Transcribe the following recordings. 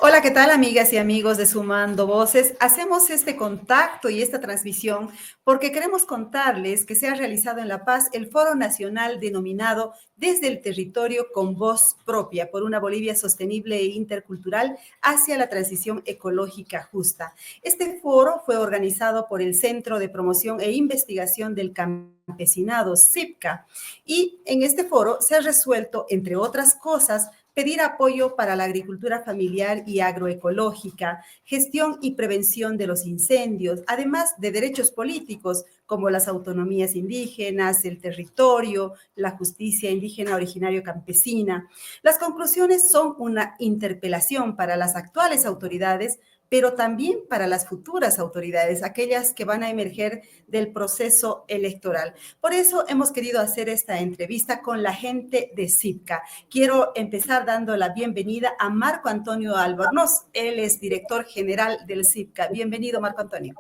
Hola, ¿qué tal, amigas y amigos de Sumando Voces? Hacemos este contacto y esta transmisión porque queremos contarles que se ha realizado en La Paz el Foro Nacional denominado Desde el Territorio con Voz Propia por una Bolivia sostenible e intercultural hacia la transición ecológica justa. Este foro fue organizado por el Centro de Promoción e Investigación del Campesinado, CIPCA, y en este foro se ha resuelto, entre otras cosas, pedir apoyo para la agricultura familiar y agroecológica, gestión y prevención de los incendios, además de derechos políticos como las autonomías indígenas, el territorio, la justicia indígena originario campesina. Las conclusiones son una interpelación para las actuales autoridades, pero también para las futuras autoridades, aquellas que van a emerger del proceso electoral. Por eso hemos querido hacer esta entrevista con la gente de CIPCA. Quiero empezar dando la bienvenida a Marco Antonio Albornoz. Él es director general del CIPCA. Bienvenido, Marco Antonio.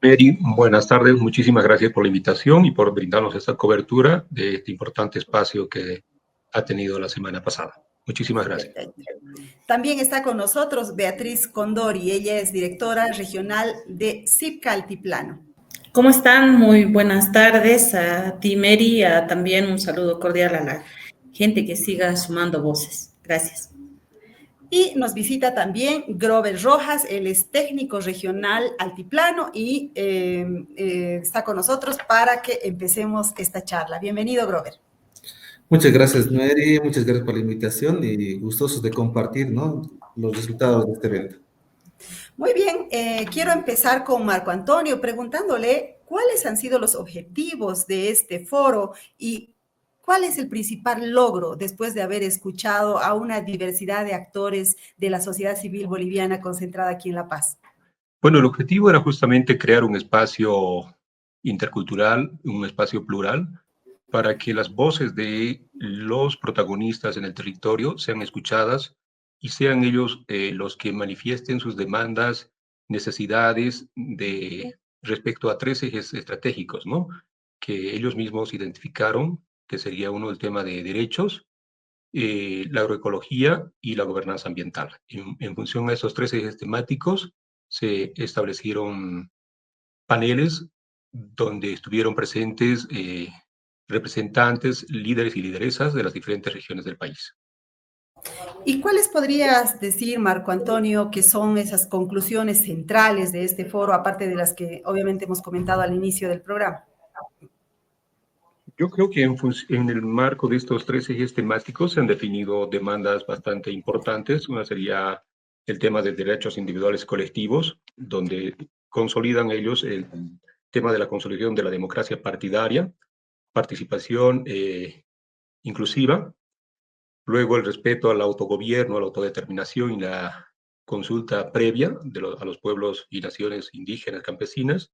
Mary, buenas tardes. Muchísimas gracias por la invitación y por brindarnos esta cobertura de este importante espacio que ha tenido la semana pasada. Muchísimas gracias. También está con nosotros Beatriz Condori. Ella es directora regional de CIPCA Altiplano. ¿Cómo están? Muy buenas tardes a ti, Mary, también un saludo cordial a la gente que siga sumando voces. Gracias. Y nos visita también Grover Rojas, él es técnico regional Altiplano y está con nosotros para que empecemos esta charla. Bienvenido, Grover. Muchas gracias, Mary, muchas gracias por la invitación y gustosos de compartir, ¿no?, los resultados de este evento. Muy bien, quiero empezar con Marco Antonio preguntándole cuáles han sido los objetivos de este foro y cuál es el principal logro después de haber escuchado a una diversidad de actores de la sociedad civil boliviana concentrada aquí en La Paz. Bueno, el objetivo era justamente crear un espacio intercultural, un espacio plural, para que las voces de los protagonistas en el territorio sean escuchadas y sean ellos los que manifiesten sus demandas, necesidades respecto a 3 ejes estratégicos, ¿no?, que ellos mismos identificaron, que sería uno el tema de derechos, la agroecología y la gobernanza ambiental. En función a esos 3 ejes temáticos, se establecieron paneles donde estuvieron presentes representantes, líderes y lideresas de las diferentes regiones del país. ¿Y cuáles podrías decir, Marco Antonio, que son esas conclusiones centrales de este foro, aparte de las que obviamente hemos comentado al inicio del programa? Yo creo que en el marco de estos 3 ejes temáticos se han definido demandas bastante importantes. Una sería el tema de derechos individuales colectivos, donde consolidan ellos el tema de la consolidación de la democracia partidaria, participación inclusiva, luego el respeto al autogobierno, a la autodeterminación y la consulta previa a los pueblos y naciones indígenas campesinas,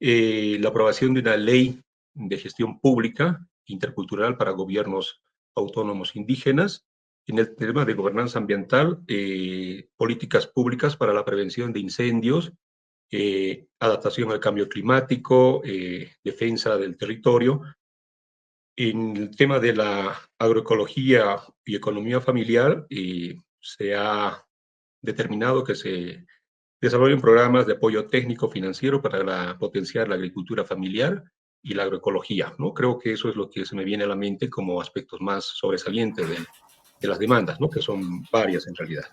la aprobación de una ley de gestión pública intercultural para gobiernos autónomos indígenas. En el tema de gobernanza ambiental, políticas públicas para la prevención de incendios, adaptación al cambio climático, defensa del territorio. En el tema de la agroecología y economía familiar, se ha determinado que se desarrollen programas de apoyo técnico financiero para potenciar la agricultura familiar y la agroecología, ¿no? Creo que eso es lo que se me viene a la mente como aspectos más sobresalientes de las demandas, ¿no?, que son varias en realidad.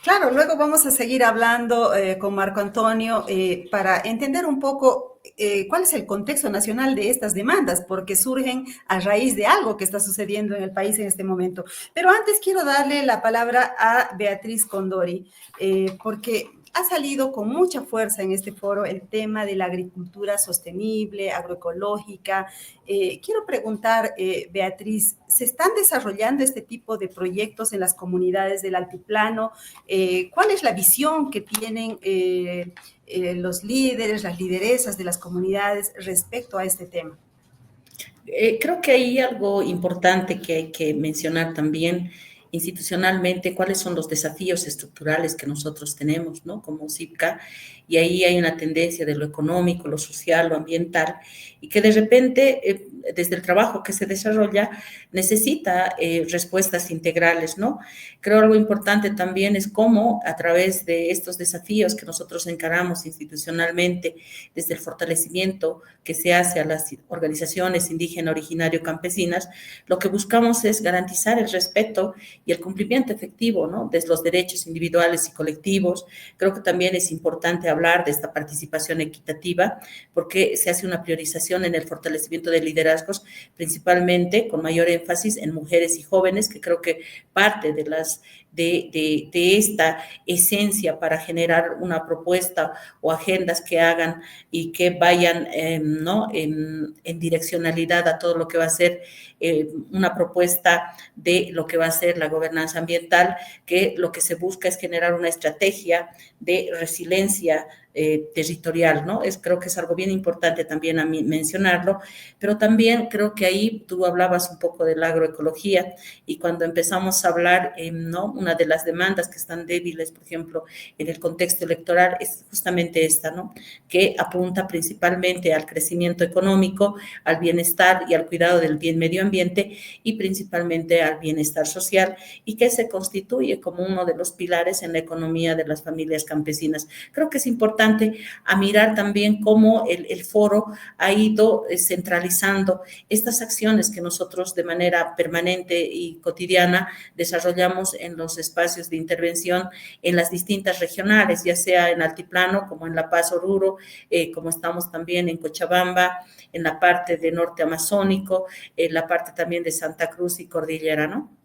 Claro, luego vamos a seguir hablando con Marco Antonio para entender un poco cuál es el contexto nacional de estas demandas, porque surgen a raíz de algo que está sucediendo en el país en este momento. Pero antes quiero darle la palabra a Beatriz Condori, porque ha salido con mucha fuerza en este foro el tema de la agricultura sostenible, agroecológica. Quiero preguntar, Beatriz, ¿se están desarrollando este tipo de proyectos en las comunidades del altiplano? ¿Cuál es la visión que tienen los líderes, las lideresas de las comunidades respecto a este tema? Creo que hay algo importante que hay que mencionar también, institucionalmente cuáles son los desafíos estructurales que nosotros tenemos, ¿no? Como CIPCA, y ahí hay una tendencia de lo económico, lo social, lo ambiental, y que de repente, desde el trabajo que se desarrolla, necesita respuestas integrales, ¿no? Creo algo importante también es cómo a través de estos desafíos que nosotros encaramos institucionalmente, desde el fortalecimiento que se hace a las organizaciones indígena, originario, campesinas, lo que buscamos es garantizar el respeto y el cumplimiento efectivo, ¿no?, de los derechos individuales y colectivos. Creo que también es importante hablar de esta participación equitativa porque se hace una priorización en el fortalecimiento de liderazgos, principalmente con mayor énfasis en mujeres y jóvenes, que creo que parte de esta esencia para generar una propuesta o agendas que hagan y que vayan ¿no? en direccionalidad a todo lo que va a ser una propuesta de lo que va a ser la gobernanza ambiental, que lo que se busca es generar una estrategia de resiliencia territorial, ¿no? Creo que es algo bien importante también a mí mencionarlo, pero también creo que ahí tú hablabas un poco de la agroecología y cuando empezamos a hablar, ¿no?, una de las demandas que están débiles, por ejemplo, en el contexto electoral es justamente esta, ¿no?, que apunta principalmente al crecimiento económico, al bienestar y al cuidado del bien medio ambiente y principalmente al bienestar social y que se constituye como uno de los pilares en la economía de las familias campesinas. Creo que es importante a mirar también cómo el foro ha ido centralizando estas acciones que nosotros de manera permanente y cotidiana desarrollamos en los espacios de intervención en las distintas regionales, ya sea en Altiplano como en La Paz, Oruro, como estamos también en Cochabamba, en la parte de norte amazónico, en la parte también de Santa Cruz y Cordillera, ¿no?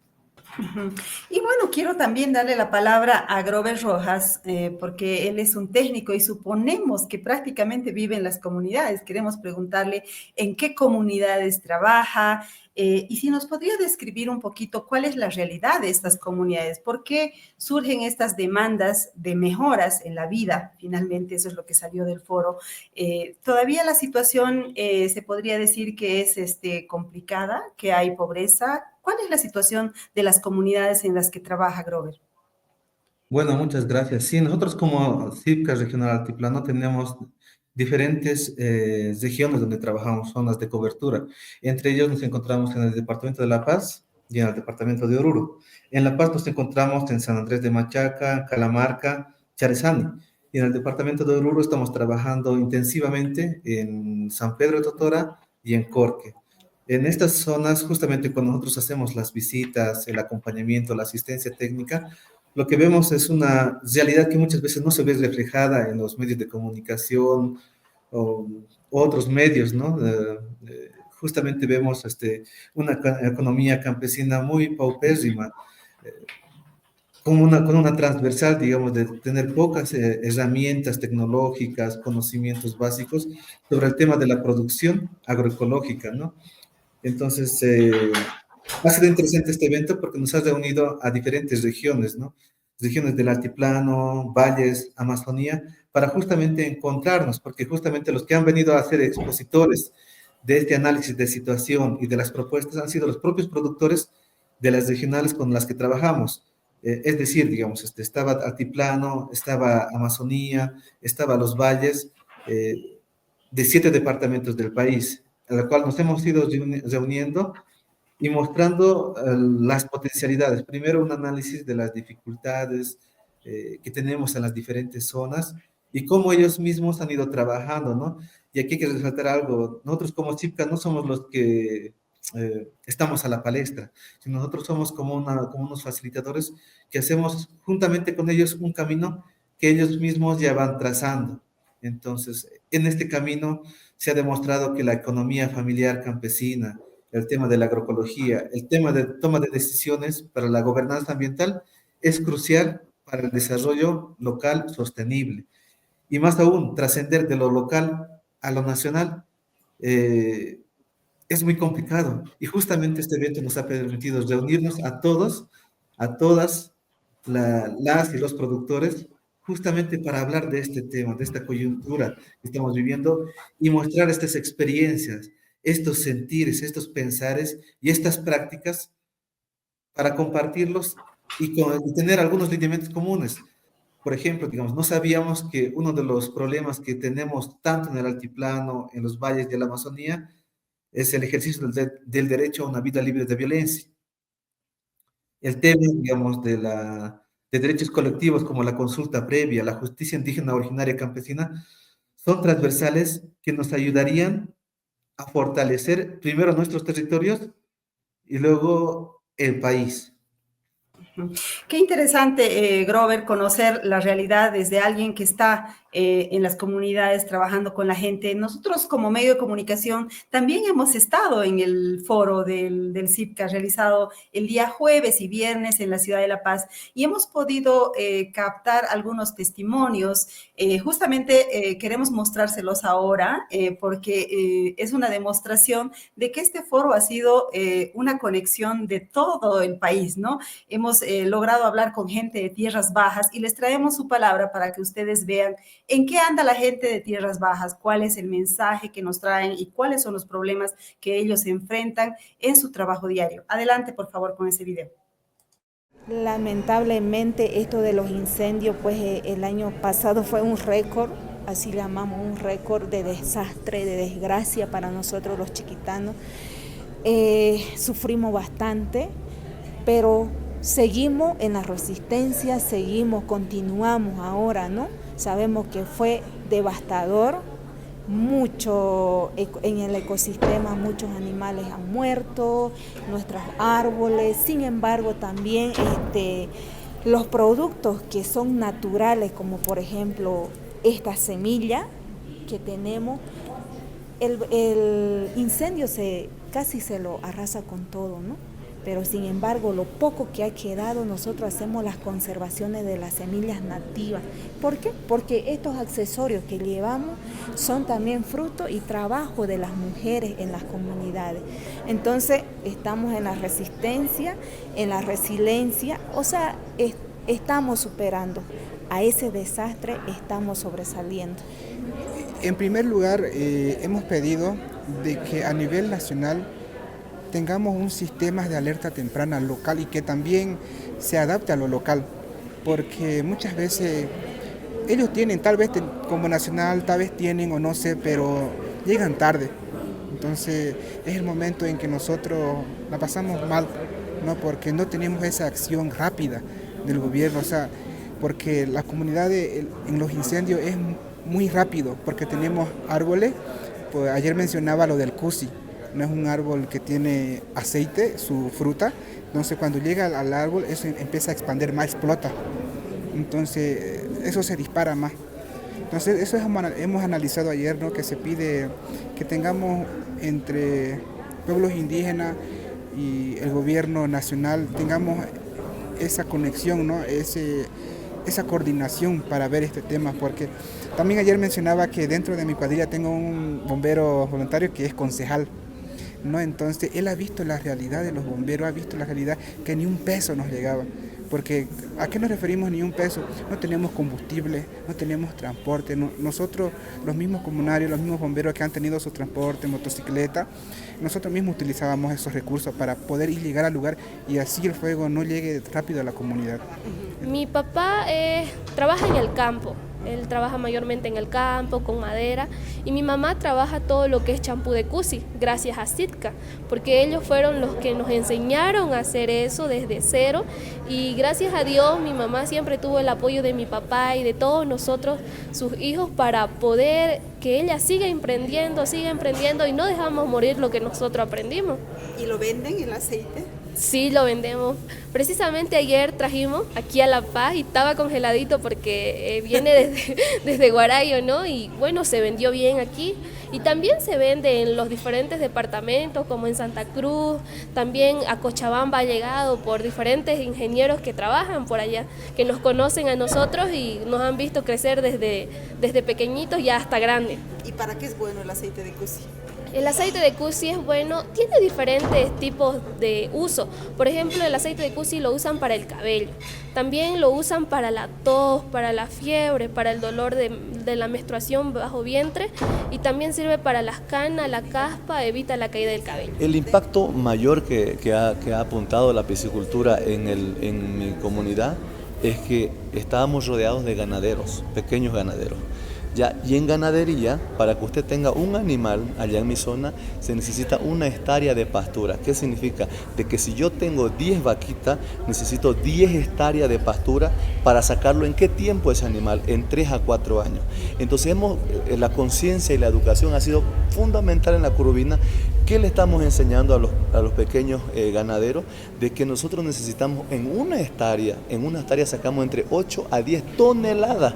Ujú. Y bueno, quiero también darle la palabra a Grover Rojas, porque él es un técnico y suponemos que prácticamente vive en las comunidades. Queremos preguntarle en qué comunidades trabaja y si nos podría describir un poquito cuál es la realidad de estas comunidades, por qué surgen estas demandas de mejoras en la vida. Finalmente, eso es lo que salió del foro. Todavía la situación se podría decir que es complicada, que hay pobreza. ¿Cuál es la situación de las comunidades en las que trabaja Grover? Bueno, muchas gracias. Sí, nosotros como CIPCA Regional Altiplano tenemos diferentes regiones donde trabajamos, zonas de cobertura. Entre ellos nos encontramos en el departamento de La Paz y en el departamento de Oruro. En La Paz nos encontramos en San Andrés de Machaca, Calamarca, Charizani. Y en el departamento de Oruro estamos trabajando intensivamente en San Pedro de Totora y en Corque. En estas zonas, justamente cuando nosotros hacemos las visitas, el acompañamiento, la asistencia técnica, lo que vemos es una realidad que muchas veces no se ve reflejada en los medios de comunicación o otros medios, ¿no? Justamente vemos una economía campesina muy paupérrima, eh, con una transversal, digamos, de tener pocas herramientas tecnológicas, conocimientos básicos sobre el tema de la producción agroecológica, ¿no? Entonces, ha sido interesante este evento porque nos ha reunido a diferentes regiones, ¿no? Regiones del altiplano, valles, Amazonía, para justamente encontrarnos, porque justamente los que han venido a ser expositores de este análisis de situación y de las propuestas han sido los propios productores de las regionales con las que trabajamos. Es decir, digamos, estaba Altiplano, estaba Amazonía, estaba los valles de 7 departamentos del país, a la cual nos hemos ido reuniendo y mostrando las potencialidades. Primero, un análisis de las dificultades que tenemos en las diferentes zonas y cómo ellos mismos han ido trabajando, ¿no? Y aquí hay que resaltar algo. Nosotros como CIPCA no somos los que estamos a la palestra, sino nosotros somos como unos facilitadores que hacemos juntamente con ellos un camino que ellos mismos ya van trazando. Entonces, en este camino se ha demostrado que la economía familiar campesina, el tema de la agroecología, el tema de toma de decisiones para la gobernanza ambiental es crucial para el desarrollo local sostenible. Y más aún, trascender de lo local a lo nacional es muy complicado. Y justamente este evento nos ha permitido reunirnos a todos, a todas las y los productores, justamente para hablar de este tema, de esta coyuntura que estamos viviendo y mostrar estas experiencias, estos sentires, estos pensares y estas prácticas para compartirlos y tener algunos lineamientos comunes. Por ejemplo, digamos, no sabíamos que uno de los problemas que tenemos tanto en el altiplano, en los valles de la Amazonía, es el ejercicio del derecho a una vida libre de violencia. El tema, digamos, de derechos colectivos como la consulta previa, la justicia indígena originaria campesina, son transversales que nos ayudarían a fortalecer primero nuestros territorios y luego el país. Qué interesante, Grover, conocer la realidad desde alguien que está en las comunidades trabajando con la gente. Nosotros como medio de comunicación también hemos estado en el foro del CIPCA realizado el día jueves y viernes en la ciudad de La Paz y hemos podido captar algunos testimonios. Justamente queremos mostrárselos ahora porque es una demostración de que este foro ha sido una conexión de todo el país, ¿no? Hemos logrado hablar con gente de Tierras Bajas y les traemos su palabra para que ustedes vean en qué anda la gente de Tierras Bajas, cuál es el mensaje que nos traen y cuáles son los problemas que ellos enfrentan en su trabajo diario. Adelante, por favor, con ese video. Lamentablemente esto de los incendios, pues el año pasado fue un récord, así le llamamos, un récord de desastre, de desgracia para nosotros los chiquitanos. Sufrimos bastante, pero seguimos en la resistencia, continuamos ahora, ¿no? Sabemos que fue devastador, mucho en el ecosistema, muchos animales han muerto, nuestros árboles, sin embargo también los productos que son naturales, como por ejemplo esta semilla que tenemos, el incendio casi se lo arrasa con todo, ¿no? Pero sin embargo, lo poco que ha quedado, nosotros hacemos las conservaciones de las semillas nativas. ¿Por qué? Porque estos accesorios que llevamos son también fruto y trabajo de las mujeres en las comunidades. Entonces, estamos en la resistencia, en la resiliencia, o sea, estamos superando. A ese desastre estamos sobresaliendo. En primer lugar, hemos pedido de que a nivel nacional tengamos un sistema de alerta temprana local y que también se adapte a lo local, porque muchas veces ellos tienen, tal vez como nacional, tal vez tienen o no sé, pero llegan tarde. Entonces es el momento en que nosotros la pasamos mal, ¿no? Porque no tenemos esa acción rápida del gobierno, o sea, porque la comunidad en los incendios es muy rápido, porque tenemos árboles, pues ayer mencionaba lo del cusi. No es un árbol que tiene aceite, su fruta, entonces cuando llega al árbol eso empieza a expandir más, explota, entonces eso se dispara más. Entonces eso hemos analizado ayer, ¿no? Que se pide que tengamos entre pueblos indígenas y el gobierno nacional, tengamos esa conexión, ¿no? Esa coordinación para ver este tema, porque también ayer mencionaba que dentro de mi cuadrilla tengo un bombero voluntario que es concejal, ¿no? Entonces él ha visto la realidad de los bomberos, ha visto la realidad que ni un peso nos llegaba, porque ¿a qué nos referimos ni un peso? No tenemos combustible, no tenemos transporte, nosotros los mismos comunarios, los mismos bomberos que han tenido su transporte, motocicleta, nosotros mismos utilizábamos esos recursos para poder llegar al lugar y así el fuego no llegue rápido a la comunidad. Mi papá trabaja en el campo. Él trabaja mayormente en el campo, con madera, y mi mamá trabaja todo lo que es champú de cusi, gracias a Sitka, porque ellos fueron los que nos enseñaron a hacer eso desde cero, y gracias a Dios mi mamá siempre tuvo el apoyo de mi papá y de todos nosotros, sus hijos, para poder que ella siga emprendiendo y no dejamos morir lo que nosotros aprendimos. ¿Y lo venden el aceite? Sí, lo vendemos. Precisamente ayer trajimos aquí a La Paz y estaba congeladito porque viene desde Guarayo, ¿no? Y bueno, se vendió bien aquí. Y también se vende en los diferentes departamentos, como en Santa Cruz, también a Cochabamba ha llegado por diferentes ingenieros que trabajan por allá, que nos conocen a nosotros y nos han visto crecer desde pequeñitos ya hasta grandes. ¿Y para qué es bueno el aceite de cusi? El aceite de cusi es bueno, tiene diferentes tipos de uso. Por ejemplo, el aceite de cusi lo usan para el cabello, también lo usan para la tos, para la fiebre, para el dolor de la menstruación bajo vientre, y también sirve para las canas, la caspa, evita la caída del cabello. El impacto mayor que ha apuntado la piscicultura en mi comunidad es que estábamos rodeados de ganaderos, pequeños ganaderos. Ya, y en ganadería, para que usted tenga un animal allá en mi zona, se necesita una hectárea de pastura. ¿Qué significa? De que si yo tengo 10 vaquitas, necesito 10 hectáreas de pastura para sacarlo. ¿En qué tiempo ese animal? En 3 a 4 años. Entonces la conciencia y la educación ha sido fundamental en la curubina. ¿Qué le estamos enseñando a los pequeños ganaderos? De que nosotros necesitamos en una hectárea sacamos entre 8 a 10 toneladas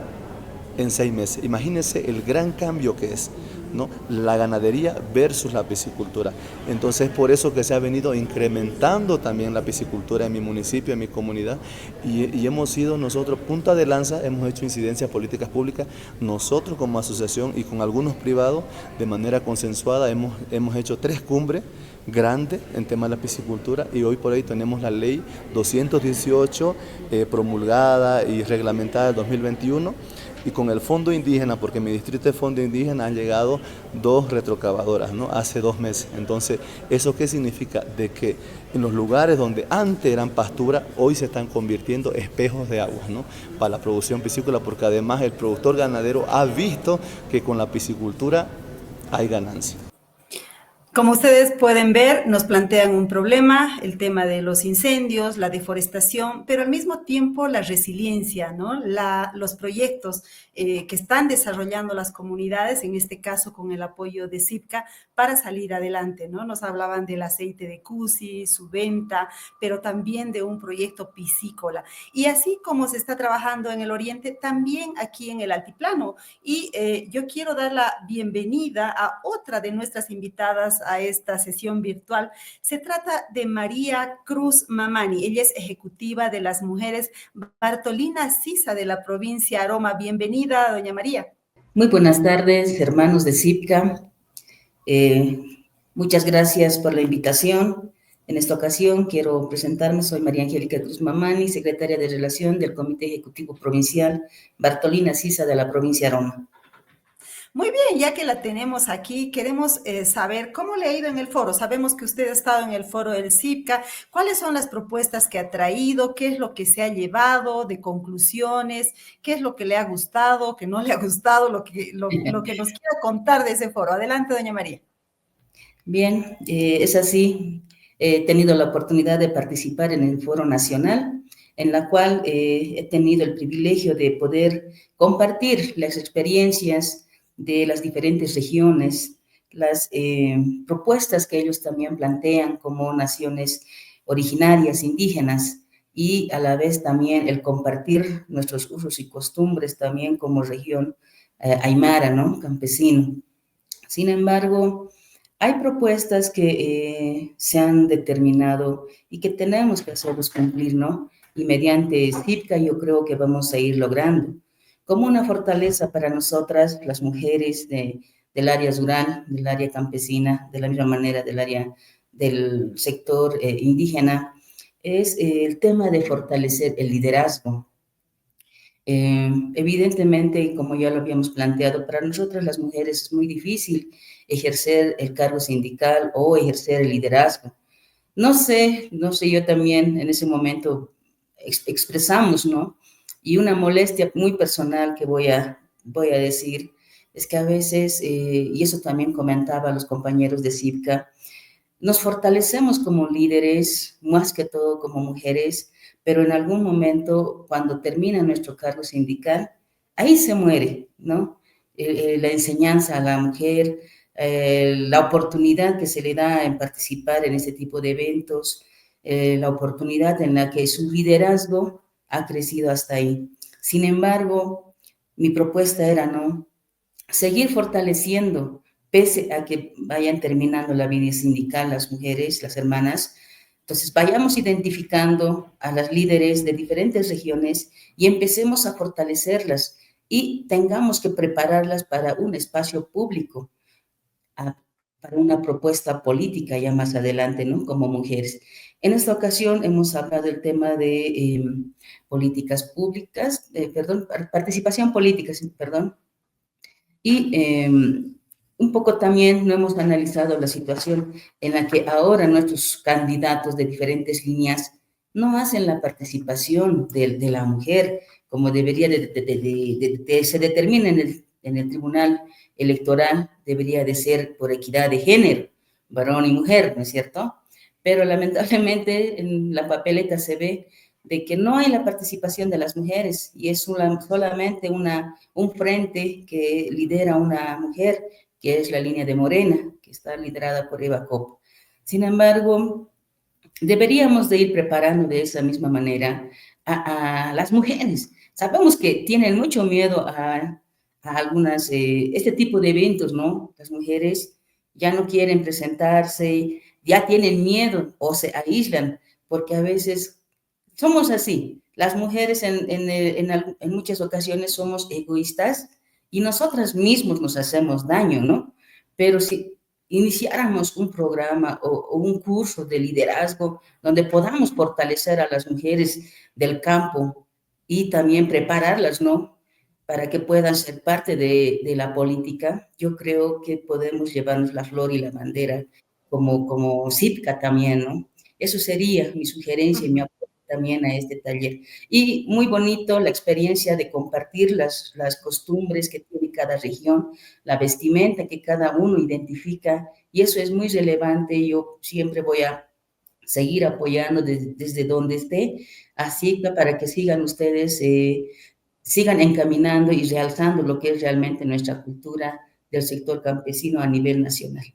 en 6 meses. Imagínense el gran cambio que es, ¿no? La ganadería versus la piscicultura. Entonces, por eso que se ha venido incrementando también la piscicultura en mi municipio, en mi comunidad, y hemos sido nosotros punta de lanza, hemos hecho incidencias políticas públicas, nosotros como asociación y con algunos privados, de manera consensuada, hemos hecho 3 cumbres grandes en tema de la piscicultura, y hoy por hoy tenemos la ley 218 promulgada y reglamentada en 2021, y con el fondo indígena, porque en mi distrito de fondo indígena han llegado 2 retrocavadoras, ¿no? Hace 2 meses. Entonces, ¿eso qué significa? De que en los lugares donde antes eran pastura, hoy se están convirtiendo espejos de aguas, ¿no? Para la producción piscícola, porque además el productor ganadero ha visto que con la piscicultura hay ganancia. Como ustedes pueden ver, nos plantean un problema, el tema de los incendios, la deforestación, pero al mismo tiempo la resiliencia, ¿no? Los proyectos que están desarrollando las comunidades, en este caso con el apoyo de CIPCA, para salir adelante, ¿no? Nos hablaban del aceite de cusi, su venta, pero también de un proyecto piscícola. Y así como se está trabajando en el oriente, también aquí en el altiplano. Y yo quiero dar la bienvenida a otra de nuestras invitadas a esta sesión virtual. Se trata de María Cruz Mamani. Ella es ejecutiva de las mujeres Bartolina Sisa de la provincia Aroma. Bienvenida, doña María. Muy buenas tardes, hermanos de CIPCA. Muchas gracias por la invitación. En esta ocasión quiero presentarme. Soy María Angélica Cruz Mamani, secretaria de Relación del Comité Ejecutivo Provincial Bartolina Sisa de la provincia Aroma. Muy bien, ya que la tenemos aquí, queremos saber cómo le ha ido en el foro. Sabemos que usted ha estado en el foro del CIPCA. ¿Cuáles son las propuestas que ha traído? ¿Qué es lo que se ha llevado de conclusiones? ¿Qué es lo que le ha gustado, que no le ha gustado? Lo que nos quiera contar de ese foro. Adelante, doña María. Bien, es así. He tenido la oportunidad de participar en el foro nacional, en la cual he tenido el privilegio de poder compartir las experiencias de las diferentes regiones, las propuestas que ellos también plantean como naciones originarias, indígenas, y a la vez también el compartir nuestros usos y costumbres también como región aymara, ¿no? Campesino. Sin embargo, hay propuestas que se han determinado y que tenemos que hacerlos cumplir, ¿no? Y mediante CIPCA yo creo que vamos a ir logrando. Como una fortaleza para nosotras, las mujeres del área rural, del área campesina, de la misma manera del área del sector indígena, es el tema de fortalecer el liderazgo. Evidentemente, como ya lo habíamos planteado, para nosotras las mujeres es muy difícil ejercer el cargo sindical o ejercer el liderazgo. No sé, yo también en ese momento expresamos, ¿no? Y una molestia muy personal que voy a decir es que a veces, y eso también comentaba los compañeros de CIPCA, nos fortalecemos como líderes, más que todo como mujeres, pero en algún momento, cuando termina nuestro cargo sindical, ahí se muere, ¿no? La enseñanza a la mujer, la oportunidad que se le da en participar en este tipo de eventos, la oportunidad en la que su liderazgo ha crecido hasta ahí. Sin embargo, mi propuesta era, ¿no?, seguir fortaleciendo, pese a que vayan terminando la vida sindical las mujeres, las hermanas. Entonces, vayamos identificando a las líderes de diferentes regiones y empecemos a fortalecerlas y tengamos que prepararlas para un espacio público. para una propuesta política ya más adelante, ¿no? Como mujeres. En esta ocasión hemos hablado del tema de políticas públicas, perdón, participación política, sí, perdón, y un poco también no hemos analizado la situación en la que ahora nuestros candidatos de diferentes líneas no hacen la participación de la mujer como debería se determina en el Tribunal Electoral, debería de ser por equidad de género, varón y mujer, ¿no es cierto? Pero lamentablemente en la papeleta se ve de que no hay la participación de las mujeres y es solamente un frente que lidera una mujer, que es la línea de Morena, que está liderada por Eva Copp. Sin embargo, deberíamos de ir preparando de esa misma manera a las mujeres. Sabemos que tienen mucho miedo a algunas, este tipo de eventos, ¿no? Las mujeres ya no quieren presentarse, ya tienen miedo o se aíslan, porque a veces somos así. Las mujeres en muchas ocasiones somos egoístas y nosotras mismos nos hacemos daño, ¿no? Pero si iniciáramos un programa o un curso de liderazgo donde podamos fortalecer a las mujeres del campo y también prepararlas, ¿no? Para que puedan ser parte de la política, yo creo que podemos llevarnos la flor y la bandera como CIPCA también, ¿no? Eso sería mi sugerencia y mi apoyo también a este taller. Y muy bonito la experiencia de compartir las costumbres que tiene cada región, la vestimenta que cada uno identifica, y eso es muy relevante. Yo siempre voy a seguir apoyando desde donde esté, así para que sigan ustedes, sigan encaminando y realzando lo que es realmente nuestra cultura del sector campesino a nivel nacional.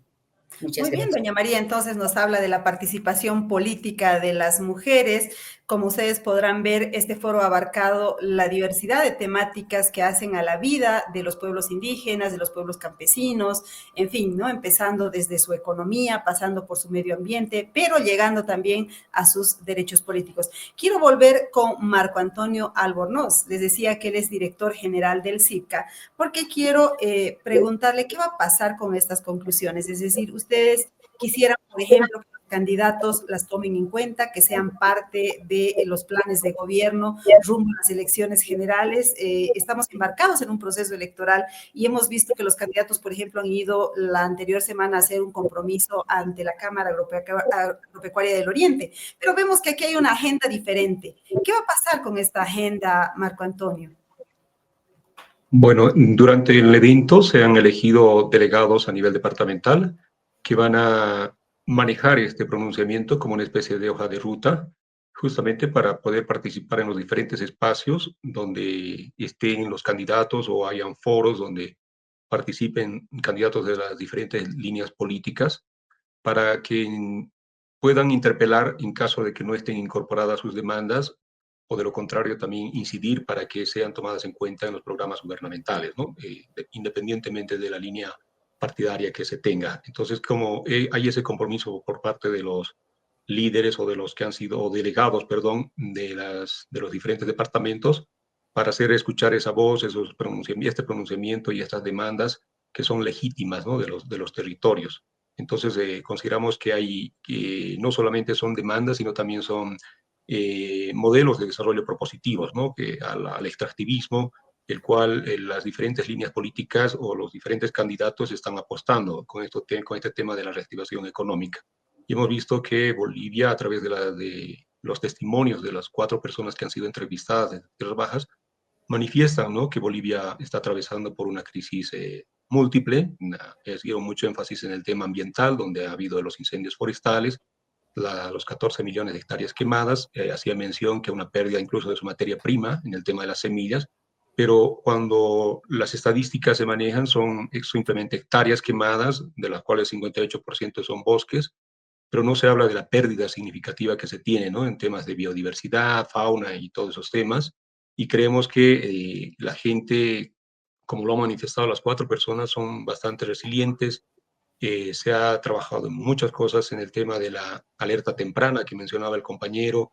Muchas Muy bien, gracias. doña María, entonces nos habla de la participación política de las mujeres. Como ustedes podrán ver, este foro ha abarcado la diversidad de temáticas que hacen a la vida de los pueblos indígenas, de los pueblos campesinos, en fin, ¿no? Empezando desde su economía, pasando por su medio ambiente, pero llegando también a sus derechos políticos. Quiero volver con Marco Antonio Albornoz. Les decía que él es director general del CIPCA, porque quiero preguntarle qué va a pasar con estas conclusiones. Es decir, ustedes quisieran, por ejemplo, que los candidatos las tomen en cuenta, que sean parte de los planes de gobierno rumbo a las elecciones generales. Estamos embarcados en un proceso electoral y hemos visto que los candidatos, por ejemplo, han ido la anterior semana a hacer un compromiso ante la Cámara Agropecuaria del Oriente, pero vemos que aquí hay una agenda diferente. ¿Qué va a pasar con esta agenda, Marco Antonio? Bueno, durante el evento se han elegido delegados a nivel departamental que van a manejar este pronunciamiento como una especie de hoja de ruta, justamente para poder participar en los diferentes espacios donde estén los candidatos o hayan foros donde participen candidatos de las diferentes líneas políticas, para que puedan interpelar en caso de que no estén incorporadas sus demandas, o de lo contrario también incidir para que sean tomadas en cuenta en los programas gubernamentales, ¿no? Independientemente de la línea partidaria que se tenga. Entonces, como hay ese compromiso por parte de los líderes o de los que han sido, o delegados, perdón, de los diferentes departamentos, para hacer escuchar esa voz, este pronunciamiento y estas demandas que son legítimas, ¿no? de los territorios. Entonces, consideramos que no solamente son demandas, sino también son modelos de desarrollo propositivos, ¿no? Que al extractivismo, el cual las diferentes líneas políticas o los diferentes candidatos están apostando con este tema de la reactivación económica. Y hemos visto que Bolivia, a través de los testimonios de las 4 personas que han sido entrevistadas de Tierras Bajas, manifiestan, ¿no? Que Bolivia está atravesando por una crisis múltiple. Hicieron mucho énfasis en el tema ambiental, donde ha habido los incendios forestales, los 14 millones de hectáreas quemadas. Hacía mención que una pérdida incluso de su materia prima en el tema de las semillas, pero cuando las estadísticas se manejan son simplemente hectáreas quemadas, de las cuales 58% son bosques, pero no se habla de la pérdida significativa que se tiene, ¿no? En temas de biodiversidad, fauna y todos esos temas. Y creemos que la gente, como lo han manifestado las 4 personas, son bastante resilientes. Se ha trabajado en muchas cosas en el tema de la alerta temprana que mencionaba el compañero,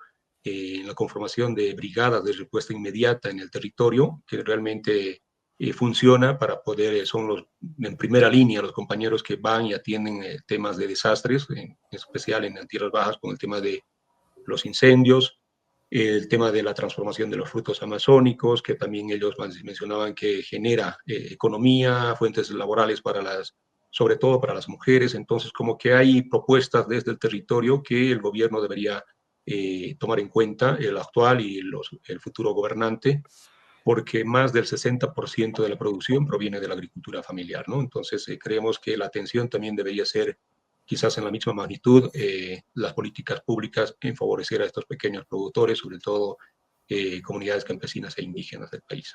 en la conformación de brigadas de respuesta inmediata en el territorio, que realmente funciona para poder, son los en primera línea los compañeros que van y atienden temas de desastres, en especial en tierras bajas, con el tema de los incendios, el tema de la transformación de los frutos amazónicos, que también ellos mencionaban que genera economía, fuentes laborales para sobre todo para las mujeres. Entonces, como que hay propuestas desde el territorio que el gobierno debería tomar en cuenta, el actual y el futuro gobernante, porque más del 60% de la producción proviene de la agricultura familiar, ¿no? Entonces, creemos que la atención también debería ser, quizás en la misma magnitud, las políticas públicas en favorecer a estos pequeños productores, sobre todo comunidades campesinas e indígenas del país.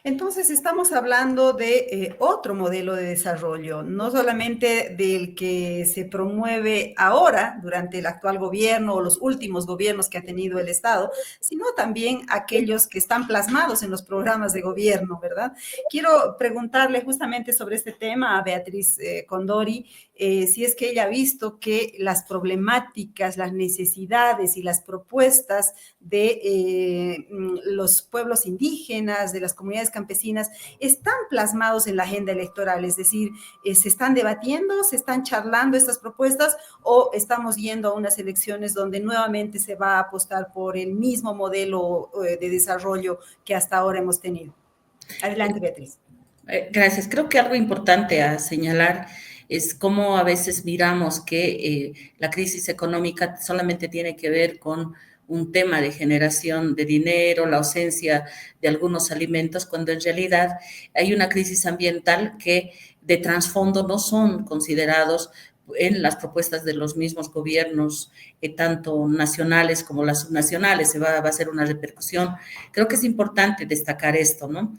Entonces, estamos hablando de otro modelo de desarrollo, no solamente del que se promueve ahora durante el actual gobierno o los últimos gobiernos que ha tenido el Estado, sino también aquellos que están plasmados en los programas de gobierno, ¿verdad? Quiero preguntarle justamente sobre este tema a Beatriz Condori, si es que ella ha visto que las problemáticas, las necesidades y las propuestas de los pueblos indígenas, de las comunidades campesinas, están plasmados en la agenda electoral, es decir, se están debatiendo, se están charlando estas propuestas, o estamos yendo a unas elecciones donde nuevamente se va a apostar por el mismo modelo de desarrollo que hasta ahora hemos tenido. Adelante, Beatriz. Gracias. Creo que algo importante a señalar es cómo a veces miramos que la crisis económica solamente tiene que ver con un tema de generación de dinero, la ausencia de algunos alimentos, cuando en realidad hay una crisis ambiental que de trasfondo no son considerados en las propuestas de los mismos gobiernos, tanto nacionales como las subnacionales, va a hacer una repercusión. Creo que es importante destacar esto, ¿no?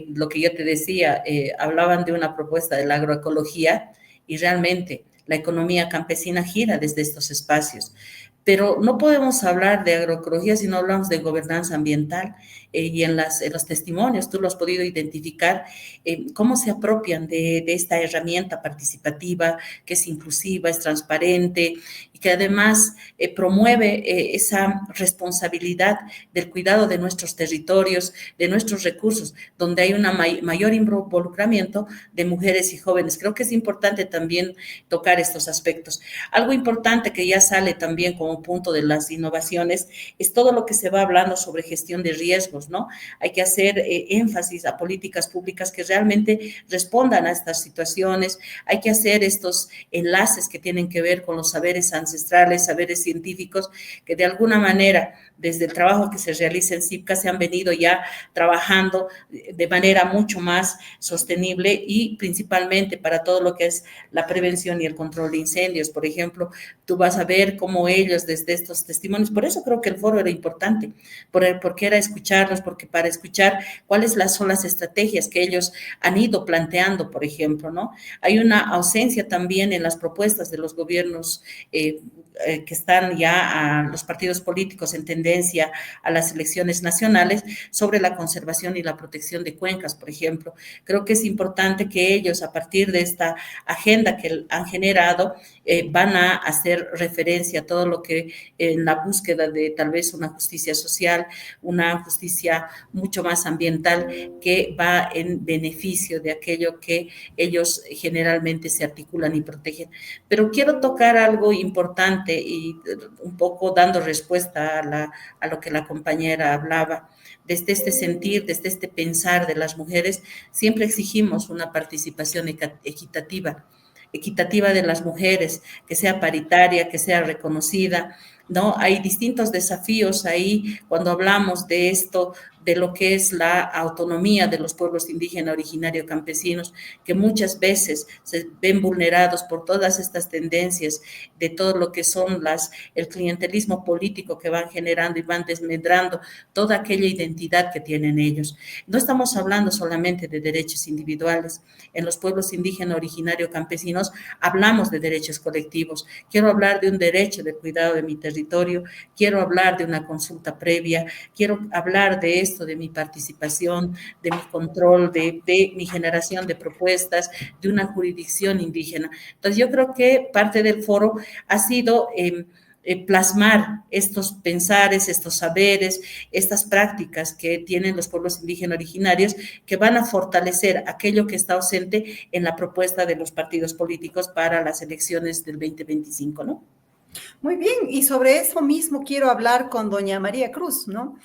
Lo que yo te decía, hablaban de una propuesta de la agroecología y realmente la economía campesina gira desde estos espacios. Pero no podemos hablar de agroecología si no hablamos de gobernanza ambiental, y en los testimonios tú lo has podido identificar, cómo se apropian de esta herramienta participativa que es inclusiva, es transparente y que además promueve esa responsabilidad del cuidado de nuestros territorios, de nuestros recursos, donde hay un mayor involucramiento de mujeres y jóvenes. Creo que es importante también tocar estos aspectos. Algo importante que ya sale también como punto de las innovaciones es todo lo que se va hablando sobre gestión de riesgos, ¿no? Hay que hacer énfasis a políticas públicas que realmente respondan a estas situaciones. Hay que hacer estos enlaces que tienen que ver con los saberes ancestrales, saberes científicos, que de alguna manera, desde el trabajo que se realiza en CIPCA, se han venido ya trabajando de manera mucho más sostenible y principalmente para todo lo que es la prevención y el control de incendios. Por ejemplo, tú vas a ver cómo ellos desde estos testimonios, por eso creo que el foro era importante, porque era escucharlos, porque para escuchar cuáles son las estrategias que ellos han ido planteando, por ejemplo, ¿no? Hay una ausencia también en las propuestas de los gobiernos que están ya a los partidos políticos en tendencia a las elecciones nacionales sobre la conservación y la protección de cuencas, por ejemplo. Creo que es importante que ellos, a partir de esta agenda que han generado, van a hacer referencia a todo lo que en la búsqueda de tal vez una justicia social, una justicia mucho más ambiental que va en beneficio de aquello que ellos generalmente se articulan y protegen. Pero quiero tocar algo importante y un poco dando respuesta a lo que la compañera hablaba. Desde este sentir, desde este pensar de las mujeres, siempre exigimos una participación equitativa de las mujeres, que sea paritaria, que sea reconocida, ¿no? Hay distintos desafíos ahí cuando hablamos de esto, de lo que es la autonomía de los pueblos indígenas originarios campesinos, que muchas veces se ven vulnerados por todas estas tendencias de todo lo que son el clientelismo político que van generando y van desmedrando toda aquella identidad que tienen ellos. No estamos hablando solamente de derechos individuales. En los pueblos indígenas originarios campesinos hablamos de derechos colectivos. Quiero hablar de un derecho de cuidado de mi territorio, quiero hablar de una consulta previa, quiero hablar de esto, de mi participación, de mi control, de mi generación de propuestas, de una jurisdicción indígena. Entonces, yo creo que parte del foro ha sido plasmar estos pensares, estos saberes, estas prácticas que tienen los pueblos indígenas originarios, que van a fortalecer aquello que está ausente en la propuesta de los partidos políticos para las elecciones del 2025, ¿no? Muy bien, y sobre eso mismo quiero hablar con doña María Cruz, ¿no?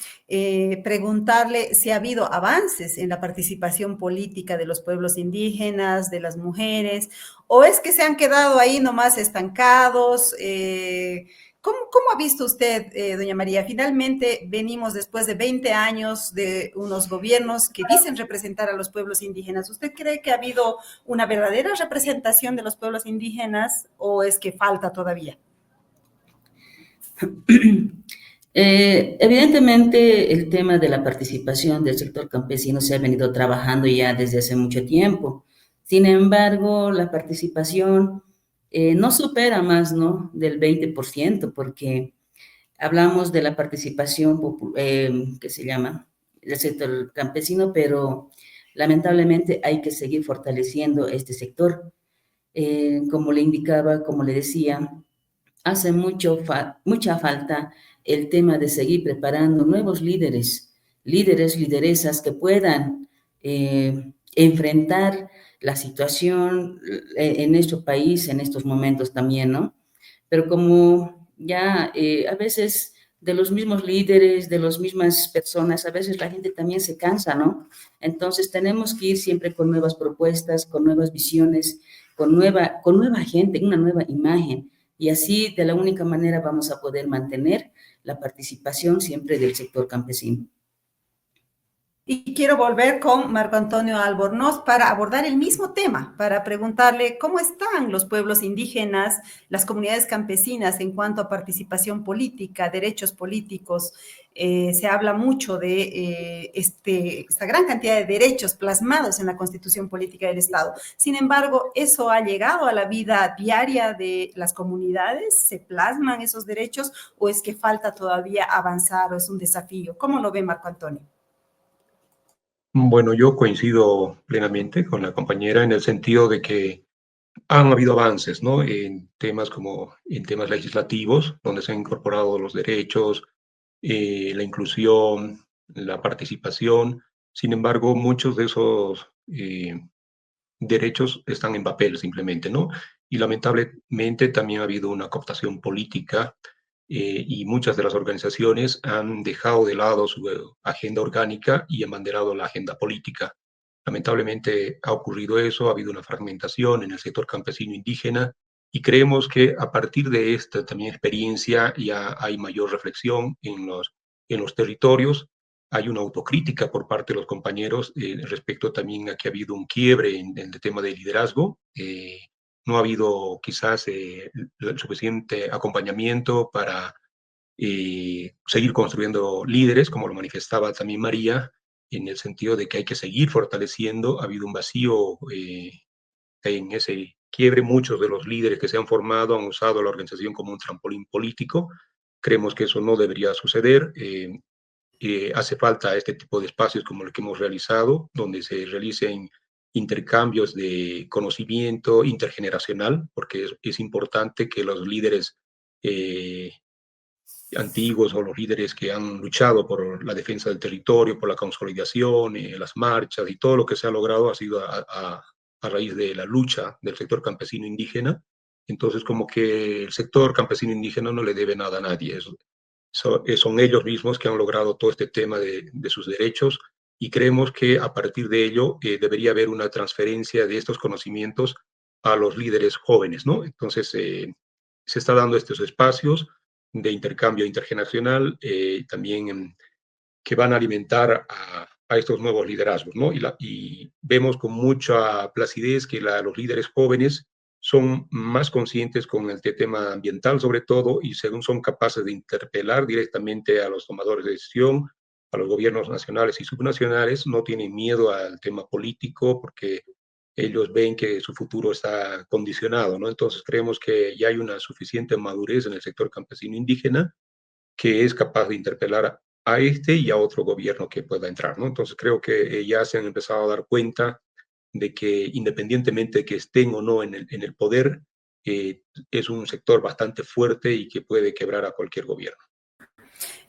Preguntarle si ha habido avances en la participación política de los pueblos indígenas, de las mujeres, o es que se han quedado ahí nomás estancados. ¿Cómo ha visto usted, doña María? Finalmente venimos después de 20 años de unos gobiernos que dicen representar a los pueblos indígenas. ¿Usted cree que ha habido una verdadera representación de los pueblos indígenas o es que falta todavía? Evidentemente, el tema de la participación del sector campesino se ha venido trabajando ya desde hace mucho tiempo. Sin embargo, la participación no supera más, ¿no?, del 20%, porque hablamos de la participación que se llama del sector campesino, pero lamentablemente hay que seguir fortaleciendo este sector. Como le indicaba, como le decía, hace mucha falta el tema de seguir preparando nuevos lideresas que puedan enfrentar la situación en nuestro país en estos momentos también, ¿no? Pero como ya a veces de los mismos líderes, de las mismas personas, a veces la gente también se cansa, ¿no? Entonces tenemos que ir siempre con nuevas propuestas, con nuevas visiones, con nueva gente, una nueva imagen. Y así, de la única manera, vamos a poder mantener la participación siempre del sector campesino. Y quiero volver con Marco Antonio Albornoz para abordar el mismo tema, para preguntarle cómo están los pueblos indígenas, las comunidades campesinas en cuanto a participación política, derechos políticos. Se habla mucho de esta gran cantidad de derechos plasmados en la Constitución Política del Estado. Sin embargo, ¿eso ha llegado a la vida diaria de las comunidades? ¿Se plasman esos derechos o es que falta todavía avanzar o es un desafío? ¿Cómo lo ve Marco Antonio? Bueno, yo coincido plenamente con la compañera en el sentido de que han habido avances, ¿no? En temas como en temas legislativos, donde se han incorporado los derechos, la inclusión, la participación. Sin embargo, muchos de esos derechos están en papel simplemente, ¿no? Y lamentablemente también ha habido una cooptación política y muchas de las organizaciones han dejado de lado su agenda orgánica y abanderado la agenda política. Lamentablemente ha ocurrido eso, ha habido una fragmentación en el sector campesino indígena y creemos que a partir de esta también experiencia ya hay mayor reflexión en los territorios, hay una autocrítica por parte de los compañeros respecto también a que ha habido un quiebre en el tema de liderazgo. No ha habido quizás el suficiente acompañamiento para seguir construyendo líderes, como lo manifestaba también María, en el sentido de que hay que seguir fortaleciendo. Ha habido un vacío en ese quiebre. Muchos de los líderes que se han formado han usado la organización como un trampolín político. Creemos que eso no debería suceder. Hace falta este tipo de espacios como el que hemos realizado, donde se realicen intercambios de conocimiento intergeneracional, porque es importante que los líderes antiguos o los líderes que han luchado por la defensa del territorio, por la consolidación, las marchas y todo lo que se ha logrado ha sido a raíz de la lucha del sector campesino indígena. Entonces, como que el sector campesino indígena no le debe nada a nadie. Son ellos mismos que han logrado todo este tema de sus derechos y creemos que a partir de ello debería haber una transferencia de estos conocimientos a los líderes jóvenes, ¿no? Entonces, se está dando estos espacios de intercambio intergeneracional también que van a alimentar a estos nuevos liderazgos, ¿no? Y vemos con mucha placidez que los líderes jóvenes son más conscientes con el tema ambiental, sobre todo, y según son capaces de interpelar directamente a los tomadores de decisión, a los gobiernos nacionales y subnacionales, no tienen miedo al tema político porque ellos ven que su futuro está condicionado, ¿no? Entonces creemos que ya hay una suficiente madurez en el sector campesino indígena que es capaz de interpelar a este y a otro gobierno que pueda entrar, ¿no? Entonces creo que ya se han empezado a dar cuenta de que independientemente de que estén o no en el poder, es un sector bastante fuerte y que puede quebrar a cualquier gobierno.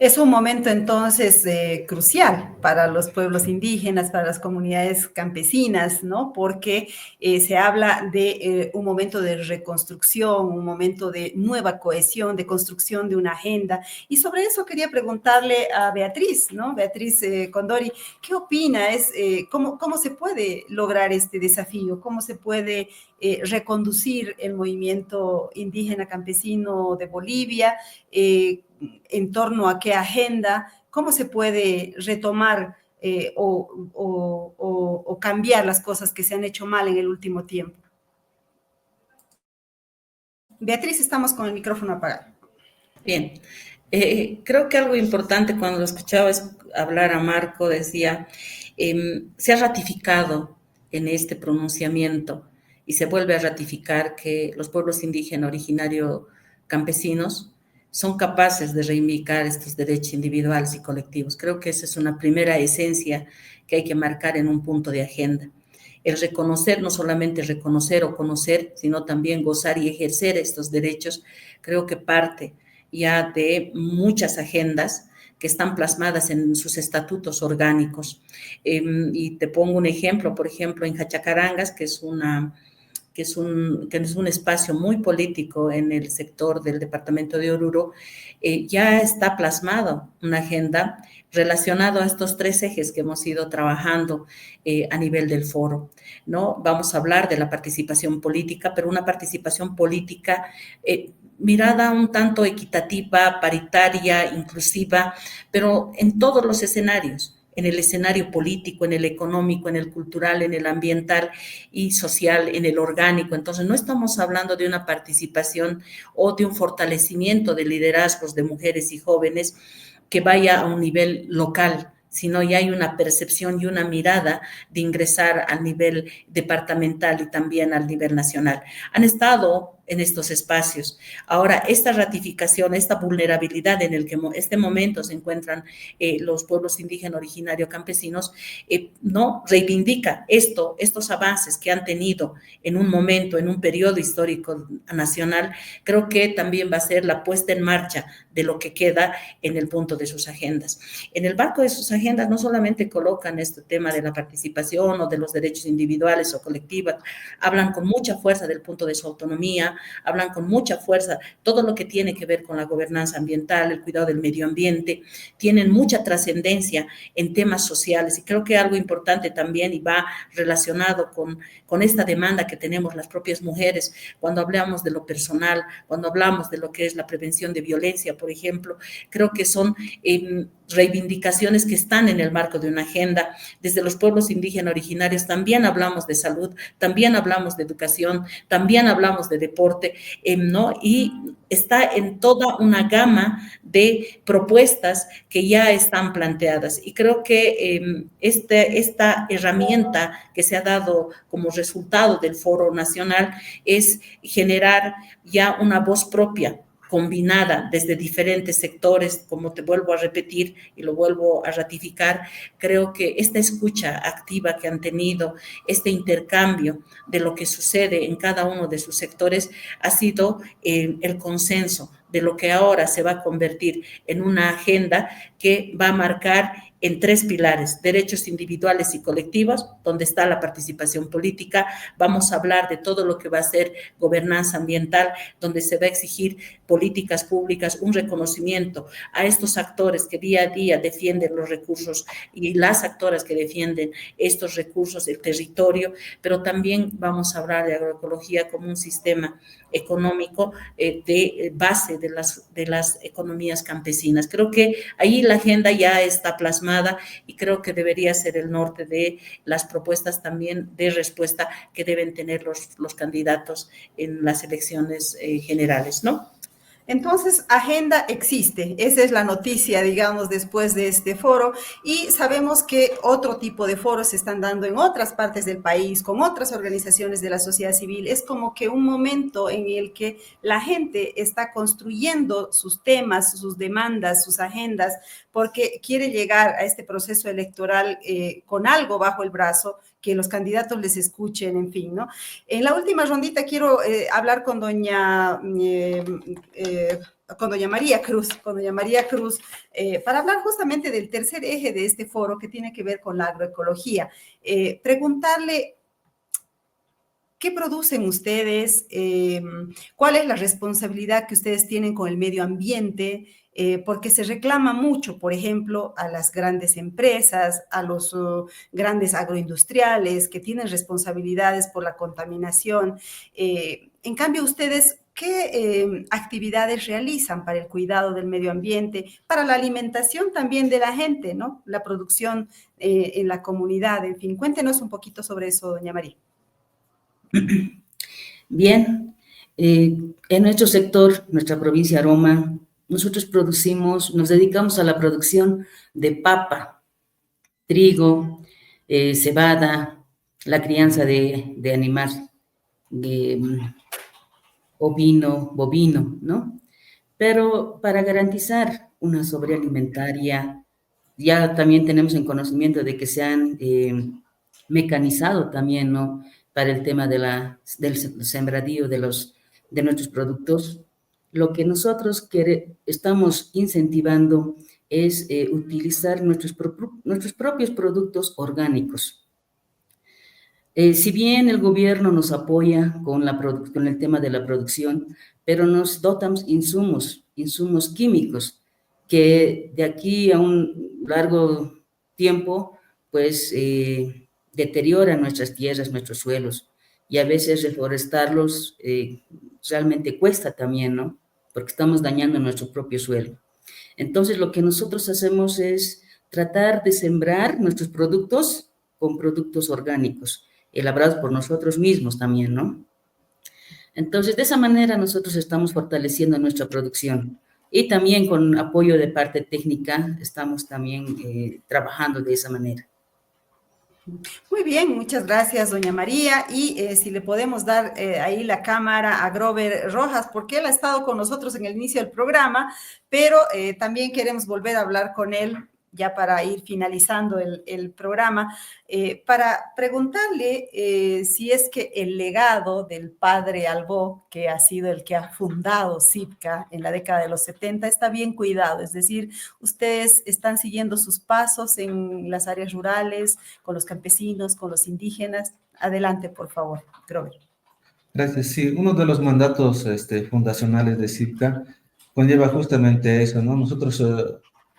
Es un momento entonces crucial para los pueblos indígenas, para las comunidades campesinas, ¿no? Porque se habla de un momento de reconstrucción, un momento de nueva cohesión, de construcción de una agenda. Y sobre eso quería preguntarle a Beatriz, ¿no? Beatriz Condori, ¿qué opina? ¿Cómo se puede lograr este desafío? ¿Cómo se puede reconducir el movimiento indígena campesino de Bolivia? ¿En torno a qué agenda? ¿Cómo se puede retomar o cambiar las cosas que se han hecho mal en el último tiempo? Beatriz, estamos con el micrófono apagado. Bien, creo que algo importante cuando lo escuchaba hablar a Marco, decía, se ha ratificado en este pronunciamiento y se vuelve a ratificar que los pueblos indígenas originarios campesinos son capaces de reivindicar estos derechos individuales y colectivos. Creo que esa es una primera esencia que hay que marcar en un punto de agenda. El reconocer, no solamente reconocer o conocer, sino también gozar y ejercer estos derechos, creo que parte ya de muchas agendas que están plasmadas en sus estatutos orgánicos. Y te pongo un ejemplo, por ejemplo, en Hachacarangas, que es un espacio muy político en el sector del departamento de Oruro, ya está plasmado una agenda relacionada a estos 3 ejes que hemos ido trabajando a nivel del foro, ¿no? Vamos a hablar de la participación política, pero una participación política mirada un tanto equitativa, paritaria, inclusiva, pero en todos los escenarios, en el escenario político, en el económico, en el cultural, en el ambiental y social, en el orgánico. Entonces, no estamos hablando de una participación o de un fortalecimiento de liderazgos de mujeres y jóvenes que vaya a un nivel local, sino ya hay una percepción y una mirada de ingresar al nivel departamental y también al nivel nacional. Han estado en estos espacios. Ahora, esta ratificación, esta vulnerabilidad en el que este momento se encuentran los pueblos indígenas originarios campesinos, no reivindica estos avances que han tenido en un momento, en un periodo histórico nacional. Creo que también va a ser la puesta en marcha de lo que queda en el punto de sus agendas. En el marco de sus agendas no solamente colocan este tema de la participación o de los derechos individuales o colectivos, hablan con mucha fuerza del punto de su autonomía, hablan con mucha fuerza todo lo que tiene que ver con la gobernanza ambiental, el cuidado del medio ambiente, tienen mucha trascendencia en temas sociales y creo que algo importante también y va relacionado con esta demanda que tenemos las propias mujeres cuando hablamos de lo personal, cuando hablamos de lo que es la prevención de violencia, por ejemplo, creo que son reivindicaciones que están en el marco de una agenda. Desde los pueblos indígenas originarios también hablamos de salud, también hablamos de educación, también hablamos de deporte, ¿no? Y está en toda una gama de propuestas que ya están planteadas. Y creo que esta herramienta que se ha dado como resultado del Foro Nacional es generar ya una voz propia, combinada desde diferentes sectores, como te vuelvo a repetir y lo vuelvo a ratificar, creo que esta escucha activa que han tenido, este intercambio de lo que sucede en cada uno de sus sectores, ha sido el consenso de lo que ahora se va a convertir en una agenda que va a marcar en 3 pilares: derechos individuales y colectivos, donde está la participación política. Vamos a hablar de todo lo que va a ser gobernanza ambiental, donde se va a exigir políticas públicas, un reconocimiento a estos actores que día a día defienden los recursos y las actoras que defienden estos recursos, el territorio, pero también vamos a hablar de agroecología como un sistema económico de base de las economías campesinas. Creo que ahí la agenda ya está plasmada y creo que debería ser el norte de las propuestas también de respuesta que deben tener los candidatos en las elecciones generales, ¿no? Entonces, agenda existe, esa es la noticia, digamos, después de este foro, y sabemos que otro tipo de foros se están dando en otras partes del país, con otras organizaciones de la sociedad civil. Es como que un momento en el que la gente está construyendo sus temas, sus demandas, sus agendas, porque quiere llegar a este proceso electoral con algo bajo el brazo, que los candidatos les escuchen, en fin, ¿no? En la última rondita quiero hablar con doña María Cruz, para hablar justamente del tercer eje de este foro que tiene que ver con la agroecología. Preguntarle, ¿qué producen ustedes? ¿Cuál es la responsabilidad que ustedes tienen con el medio ambiente? Porque se reclama mucho, por ejemplo, a las grandes empresas, a los grandes agroindustriales que tienen responsabilidades por la contaminación. En cambio, ustedes, ¿qué actividades realizan para el cuidado del medio ambiente, para la alimentación también de la gente, ¿no? La producción en la comunidad, en fin. Cuéntenos un poquito sobre eso, doña María. Bien, en nuestro sector, nuestra provincia de Aroma, nosotros producimos, nos dedicamos a la producción de papa, trigo, cebada, la crianza de animal, ovino, bovino, ¿no? Pero para garantizar una sobrealimentaria, ya también tenemos en conocimiento de que se han mecanizado también, ¿no? Para el tema del sembradío de nuestros productos. Lo que nosotros estamos incentivando es utilizar nuestros propios productos orgánicos. Si bien el gobierno nos apoya con el tema de la producción, pero nos dotamos insumos químicos que de aquí a un largo tiempo, pues, deterioran nuestras tierras, nuestros suelos, y a veces reforestarlos realmente cuesta también, ¿no? Porque estamos dañando nuestro propio suelo. Entonces, lo que nosotros hacemos es tratar de sembrar nuestros productos con productos orgánicos, elaborados por nosotros mismos también, ¿no? Entonces, de esa manera nosotros estamos fortaleciendo nuestra producción. Y también con apoyo de parte técnica estamos también trabajando de esa manera. Muy bien, muchas gracias, doña María. Y si le podemos dar ahí la cámara a Grover Rojas, porque él ha estado con nosotros en el inicio del programa, pero también queremos volver a hablar con él ya para ir finalizando el programa, para preguntarle si es que el legado del padre Albó, que ha sido el que ha fundado CIPCA en la década de los 70, está bien cuidado, es decir, ustedes están siguiendo sus pasos en las áreas rurales, con los campesinos, con los indígenas. Adelante, por favor, Grover. Gracias. Sí, uno de los mandatos fundacionales de CIPCA conlleva justamente eso, ¿no? Nosotros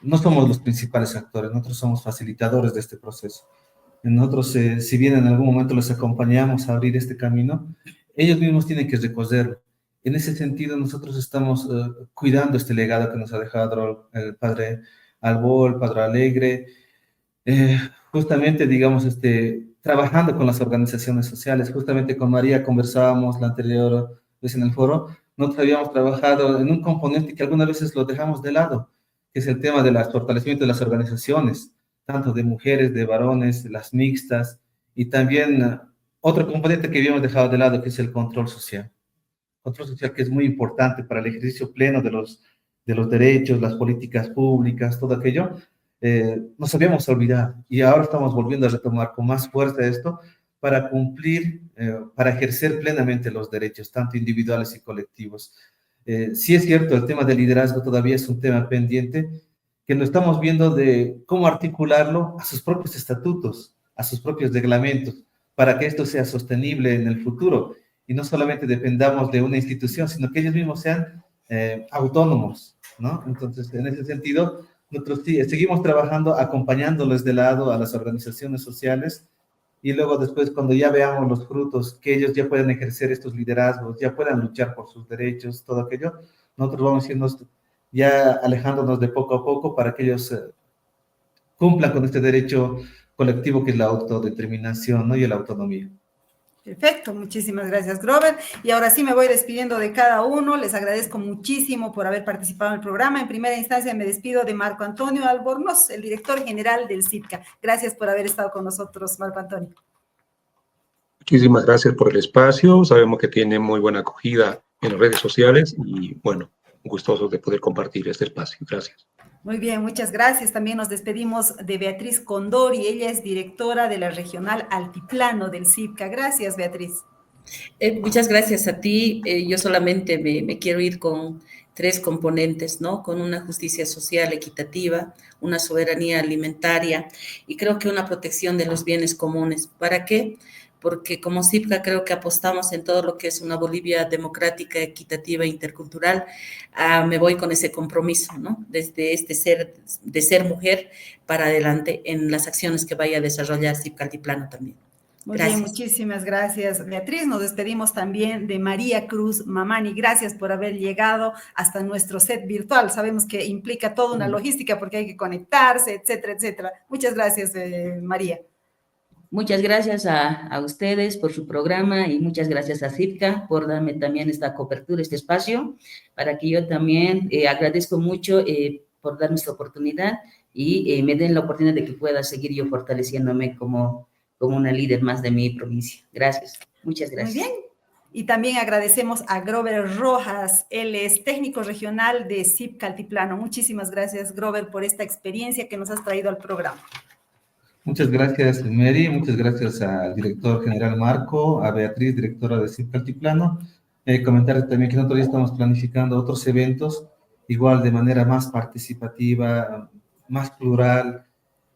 no somos los principales actores, nosotros somos facilitadores de este proceso. Nosotros, si bien en algún momento les acompañamos a abrir este camino, ellos mismos tienen que recorrerlo. En ese sentido, nosotros estamos cuidando este legado que nos ha dejado el padre Albó, el padre Alegre, justamente, digamos, trabajando con las organizaciones sociales. Justamente con María conversábamos la anterior vez en el foro, nosotros habíamos trabajado en un componente que algunas veces lo dejamos de lado, que es el tema del fortalecimiento de las organizaciones, tanto de mujeres, de varones, las mixtas, y también otro componente que habíamos dejado de lado, que es el control social. Control social que es muy importante para el ejercicio pleno de los derechos, las políticas públicas, todo aquello. Nos habíamos olvidado y ahora estamos volviendo a retomar con más fuerza esto para cumplir, para ejercer plenamente los derechos, tanto individuales y colectivos. Sí es cierto, el tema del liderazgo todavía es un tema pendiente, que lo estamos viendo de cómo articularlo a sus propios estatutos, a sus propios reglamentos, para que esto sea sostenible en el futuro y no solamente dependamos de una institución, sino que ellos mismos sean autónomos, ¿no? Entonces, en ese sentido, nosotros sí, seguimos trabajando, acompañándoles de lado a las organizaciones sociales, y luego después, cuando ya veamos los frutos, que ellos ya puedan ejercer estos liderazgos, ya puedan luchar por sus derechos, todo aquello, nosotros vamos irnos ya alejándonos de poco a poco para que ellos cumplan con este derecho colectivo que es la autodeterminación, ¿no? Y la autonomía. Perfecto, muchísimas gracias, Grover. Y ahora sí me voy despidiendo de cada uno. Les agradezco muchísimo por haber participado en el programa. En primera instancia me despido de Marco Antonio Albornoz, el director general del CIPCA. Gracias por haber estado con nosotros, Marco Antonio. Muchísimas gracias por el espacio. Sabemos que tiene muy buena acogida en las redes sociales y, bueno, gustosos de poder compartir este espacio. Gracias. Muy bien, muchas gracias. También nos despedimos de Beatriz Condori, ella es directora de la Regional Altiplano del CIPCA. Gracias, Beatriz. Muchas gracias a ti. Yo solamente me quiero ir con tres componentes, ¿no? Con una justicia social equitativa, una soberanía alimentaria y creo que una protección de los bienes comunes. ¿Para qué? Porque como CIPCA creo que apostamos en todo lo que es una Bolivia democrática, equitativa e intercultural. Me voy con ese compromiso, ¿no? Desde de ser mujer para adelante en las acciones que vaya a desarrollar CIPCA Altiplano también. Muy bien, Gracias. muchísimas gracias, Beatriz. Nos despedimos también de María Cruz Mamani. Gracias por haber llegado hasta nuestro set virtual. Sabemos que implica toda una logística porque hay que conectarse, etcétera, etcétera. Muchas gracias, María. Muchas gracias a ustedes por su programa y muchas gracias a CIPCA por darme también esta cobertura, este espacio, para que yo también agradezco mucho por darme esta oportunidad y me den la oportunidad de que pueda seguir yo fortaleciéndome como una líder más de mi provincia. Gracias, muchas gracias. Muy bien. Y también agradecemos a Grover Rojas, él es técnico regional de CIPCA Altiplano. Muchísimas gracias, Grover, por esta experiencia que nos has traído al programa. Muchas gracias, Mary. Muchas gracias al director general Marco, a Beatriz, directora de CIPCA Altiplano. Comentar también que nosotros ya estamos planificando otros eventos, igual de manera más participativa, más plural,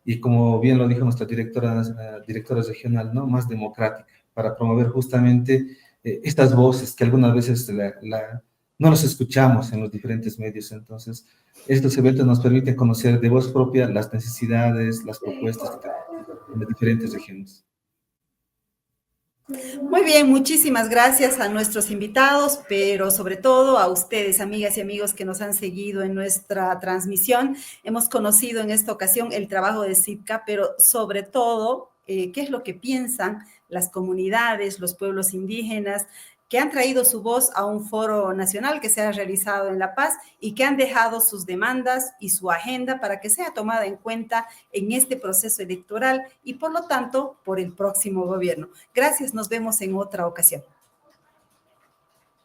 y como bien lo dijo nuestra directora regional, ¿no? Más democrática, para promover justamente estas voces que algunas veces no los escuchamos en los diferentes medios. Entonces, estos eventos nos permiten conocer de voz propia las necesidades, las propuestas en las diferentes regiones. Muy bien, muchísimas gracias a nuestros invitados, pero sobre todo a ustedes, amigas y amigos que nos han seguido en nuestra transmisión. Hemos conocido en esta ocasión el trabajo de CIPCA, pero sobre todo, qué es lo que piensan las comunidades, los pueblos indígenas, que han traído su voz a un foro nacional que se ha realizado en La Paz y que han dejado sus demandas y su agenda para que sea tomada en cuenta en este proceso electoral y, por lo tanto, por el próximo gobierno. Gracias, nos vemos en otra ocasión.